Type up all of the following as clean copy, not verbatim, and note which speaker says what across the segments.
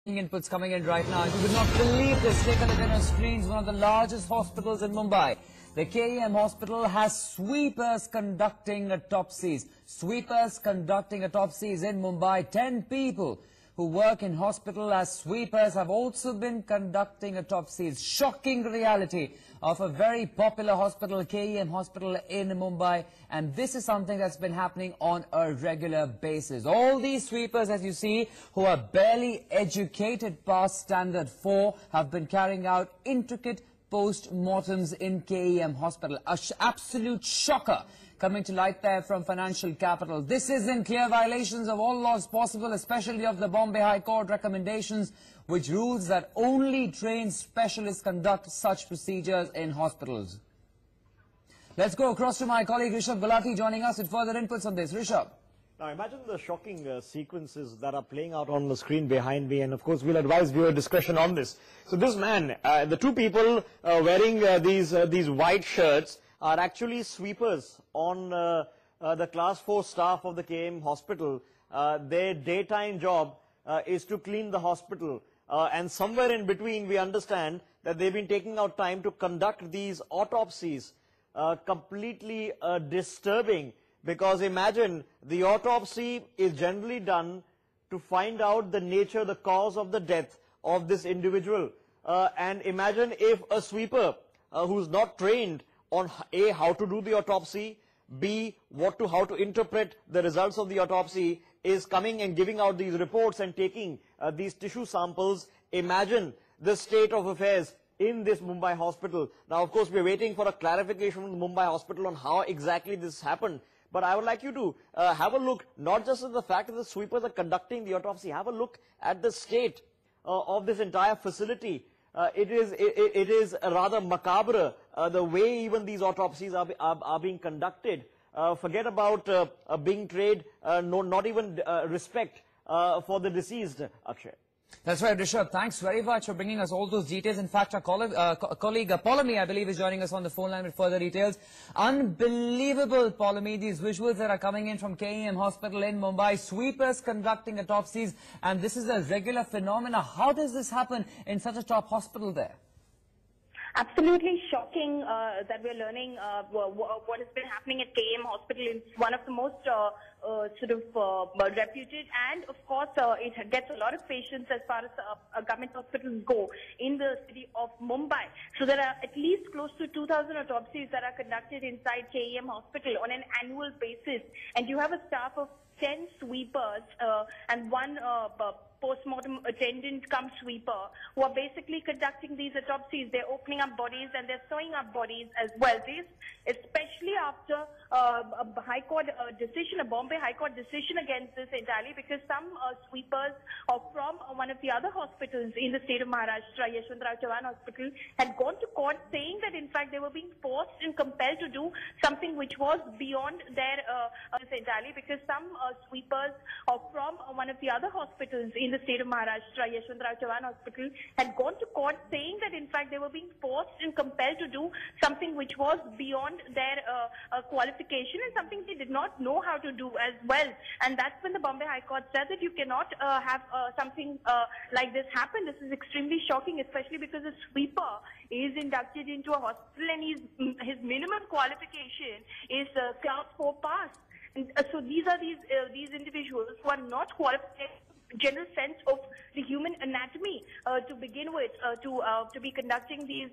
Speaker 1: Inputs coming in right now. You would not believe this. Take a look at our screens. One of the largest hospitals in Mumbai. The KEM hospital has sweepers conducting autopsies. Sweepers conducting autopsies in Mumbai. 10 people who work in hospital as sweepers have also been conducting autopsies. Shocking reality of a very popular hospital, KEM hospital in Mumbai. And this is something that's been happening on a regular basis. All these sweepers, as you see, who are barely educated past standard 4, have been carrying out intricate post-mortems in KEM hospital. An absolute shocker coming to light there from financial capital. This is in clear violations of all laws possible, especially of the Bombay High Court recommendations, which rules that only trained specialists conduct such procedures in hospitals. Let's go across to my colleague Rishabh Gulati joining us with further inputs on this. Rishabh.
Speaker 2: Now imagine the shocking sequences that are playing out on the screen behind me, and of course we'll advise viewer discretion on this. So this man, the two people wearing these white shirts are actually sweepers on the class 4 staff of the KEM hospital. Their daytime job is to clean the hospital, and somewhere in between we understand that they've been taking out time to conduct these autopsies. Completely disturbing, because imagine the autopsy is generally done to find out the nature, the cause of the death of this individual. And imagine if a sweeper who's not trained on A, how to do the autopsy, B, how to interpret the results of the autopsy, is coming and giving out these reports and taking these tissue samples. Imagine the state of affairs in this Mumbai hospital. Now, of course, we're waiting for a clarification from the Mumbai hospital on how exactly this happened. But I would like you to have a look, not just at the fact that the sweepers are conducting the autopsy, have a look at the state of this entire facility. It is rather macabre, the way even these autopsies are being conducted. Forget about being trained, not even respect for the deceased, Akshay.
Speaker 1: That's right, Rishabh. Thanks very much for bringing us all those details. In fact, our colleague Polemy, I believe, is joining us on the phone line with further details. Unbelievable, Polemy, these visuals that are coming in from KEM Hospital in Mumbai. Sweepers conducting autopsies, and this is a regular phenomena. How does this happen in such a top hospital there?
Speaker 3: Absolutely shocking that we're learning what has been happening at KEM Hospital. It's one of the most reputed, and of course it gets a lot of patients as far as government hospitals go in the city of Mumbai. So there are at least close to 2,000 autopsies that are conducted inside KEM Hospital on an annual basis, and you have a staff of 10 sweepers and one post-mortem attendant come sweeper who are basically conducting these autopsies. They're opening up bodies and they're sewing up bodies as well. This, especially after a High Court decision, a Bombay High Court decision against this entirely, because some sweepers from one of the other hospitals in the state of Maharashtra, Yashwantrao Chavan Hospital, had gone to court saying that in fact they were being forced and compelled to do something which was beyond their entirely, because some sweepers from one of the other hospitals in the state of Maharashtra, Yashwantrao Chavan Hospital, had gone to court saying that in fact they were being forced and compelled to do something which was beyond their qualification and something they did not know how to do as well. And that's when the Bombay High Court said that you cannot have something like this happen. This is extremely shocking, especially because a sweeper is inducted into a hospital and his minimum qualification is class 4 pass. And, so these are these individuals who are not qualified, general sense of the human anatomy to begin with, to be conducting these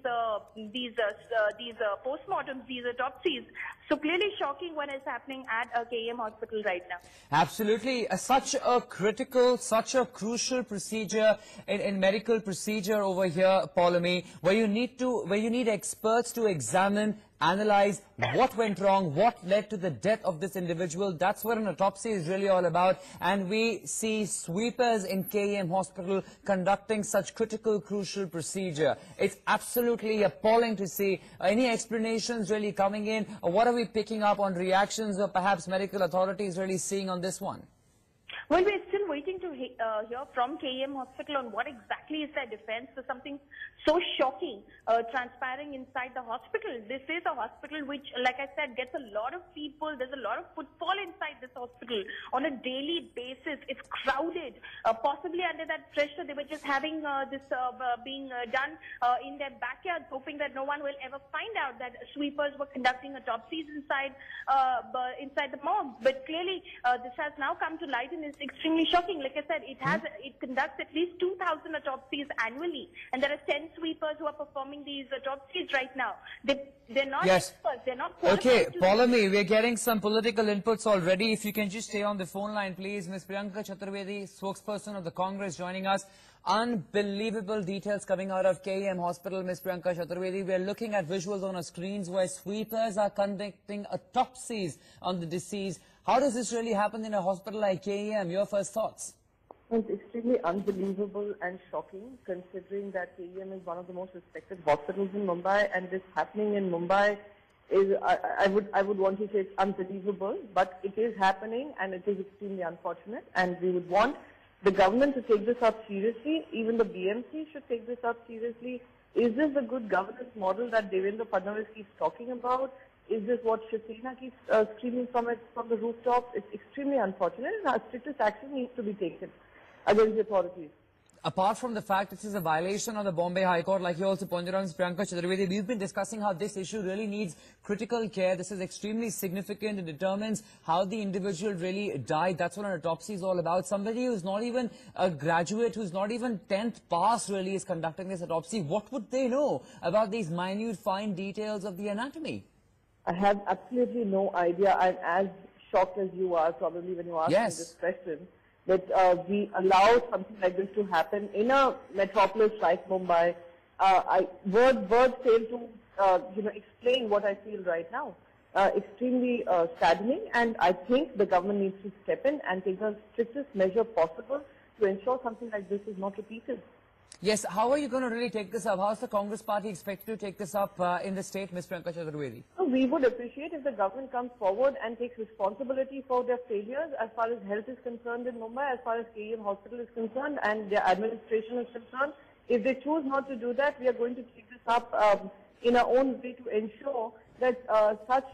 Speaker 3: postmortems, these autopsies. So clearly shocking what is happening at KEM Hospital right now.
Speaker 1: Absolutely, such a critical, such a crucial procedure in medical procedure over here, Polemy, where you need experts to examine, analyze what went wrong, what led to the death of this individual. That's what an autopsy is really all about. And we see sweepers in KEM Hospital conducting such critical, crucial procedure. It's absolutely appalling to see. Any explanations really coming in? Or what are we picking up on reactions or perhaps medical authorities really seeing on this one?
Speaker 3: Well, we're still waiting to hear from KEM Hospital on what exactly is their defense for something so shocking transpiring inside the hospital. This is a hospital which, like I said, gets a lot of people. There's a lot of footfall inside this hospital on a daily basis. It's crowded. Possibly under that pressure, they were just having this being done in their backyards, hoping that no one will ever find out that sweepers were conducting autopsies inside the morgue. But clearly, this has now come to light and is extremely shocking. Like I said, it conducts at least 2,000 autopsies annually, and there are 10 sweepers who are performing these autopsies right now. They're not experts. They're not qualified.
Speaker 1: Okay, Paulami, we're getting some political inputs already. If you can just stay on the phone line, please. Ms. Priyanka Chaturvedi, spokesperson of the Congress, joining us. Unbelievable details coming out of KEM Hospital, Ms. Priyanka Chaturvedi. We're looking at visuals on our screens where sweepers are conducting autopsies on the deceased. How does this really happen in a hospital like KEM? Your first thoughts?
Speaker 4: It's extremely unbelievable and shocking, considering that KEM is one of the most respected hospitals in Mumbai, and this happening in Mumbai is, I would want to say it's unbelievable, but it is happening and it is extremely unfortunate, and we would want the government to take this up seriously. Even the BMC should take this up seriously. Is this the good governance model that Devendra Fadnavis keeps talking about? Is this what Shiv Sena keeps screaming from the rooftop? It's extremely unfortunate, and strictest action needs to be taken against the authorities.
Speaker 1: Apart from the fact this is a violation of the Bombay High Court, like you also pointed out, Ms. Priyanka Chaturvedi, we've been discussing how this issue really needs critical care. This is extremely significant. It determines how the individual really died. That's what an autopsy is all about. Somebody who's not even a graduate, who's not even 10th pass really is conducting this autopsy. What would they know about these minute, fine details of the anatomy?
Speaker 4: I have absolutely no idea. I'm as shocked as you are probably when you asked me this question, that we allow something like this to happen in a metropolis like Mumbai. Words fail to explain what I feel right now. Extremely saddening, and I think the government needs to step in and take the strictest measure possible to ensure something like this is not repeated.
Speaker 1: Yes, how are you going to really take this up? How is the Congress party expected to take this up in the state, Ms. Priyanka Chaturvedi?
Speaker 4: So we would appreciate if the government comes forward and takes responsibility for their failures as far as health is concerned in Mumbai, as far as KEM Hospital is concerned and their administration is concerned. If they choose not to do that, we are going to take this up in our own way to ensure that such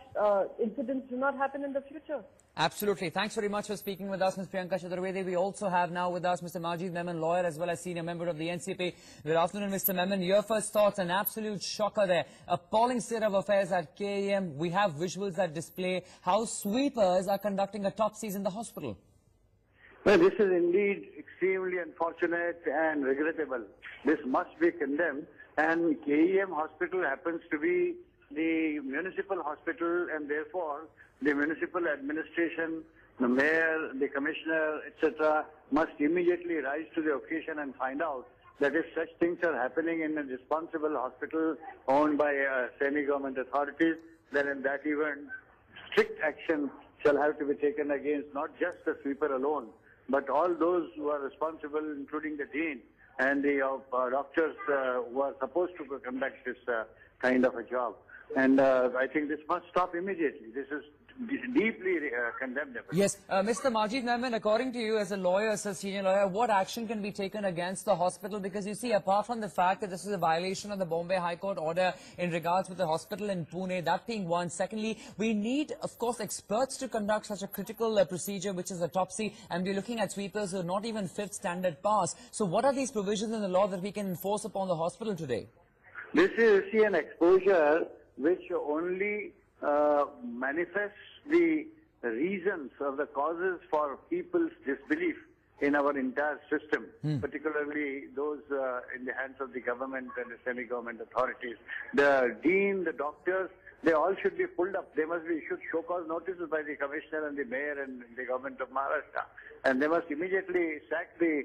Speaker 4: incidents do not happen in the future.
Speaker 1: Absolutely. Thanks very much for speaking with us, Ms. Priyanka Chaturvedi. We also have now with us Mr. Majid Memon, lawyer as well as senior member of the NCP. Good afternoon, Mr. Memon. Your first thoughts, an absolute shocker there. Appalling state of affairs at KEM. We have visuals that display how sweepers are conducting autopsies in the hospital.
Speaker 5: Well, this is indeed extremely unfortunate and regrettable. This must be condemned, and KEM Hospital happens to be the municipal hospital, and therefore the municipal administration, the mayor, the commissioner, etc. must immediately rise to the occasion and find out that if such things are happening in a responsible hospital owned by semi-government authorities, then in that event, strict action shall have to be taken against not just the sweeper alone, but all those who are responsible, including the dean and the doctors who are supposed to conduct this kind of a job. And I think this must stop immediately. This is deeply condemnable.
Speaker 1: Yes, Mr. Majid Memon, according to you as a lawyer, as a senior lawyer, what action can be taken against the hospital? Because you see, apart from the fact that this is a violation of the Bombay High Court order in regards with the hospital in Pune, that being one. Secondly, we need, of course, experts to conduct such a critical procedure, which is autopsy, and we're looking at sweepers who are not even 5th standard pass. So what are these provisions in the law that we can enforce upon the hospital today?
Speaker 5: This is, see, an exposure which only manifests the reasons or the causes for people's disbelief in our entire system, particularly those in the hands of the government and the semi-government authorities. The dean, the doctors, they all should be pulled up. They must be issued show cause notices by the commissioner and the mayor and the government of Maharashtra. And they must immediately sack the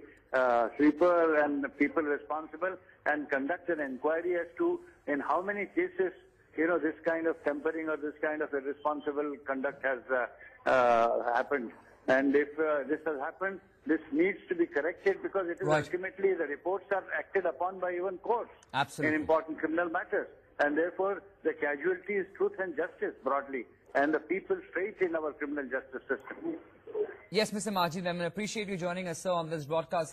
Speaker 5: sweeper and the people responsible and conduct an inquiry as to in how many cases this kind of tampering or this kind of irresponsible conduct has happened. And if this has happened, this needs to be corrected because it is ultimately the reports are acted upon by even courts in important criminal matters. And therefore, the casualty is truth and justice broadly, and the people's faith in our criminal justice system.
Speaker 1: Yes, Mr. Majid, I appreciate you joining us, sir, on this broadcast.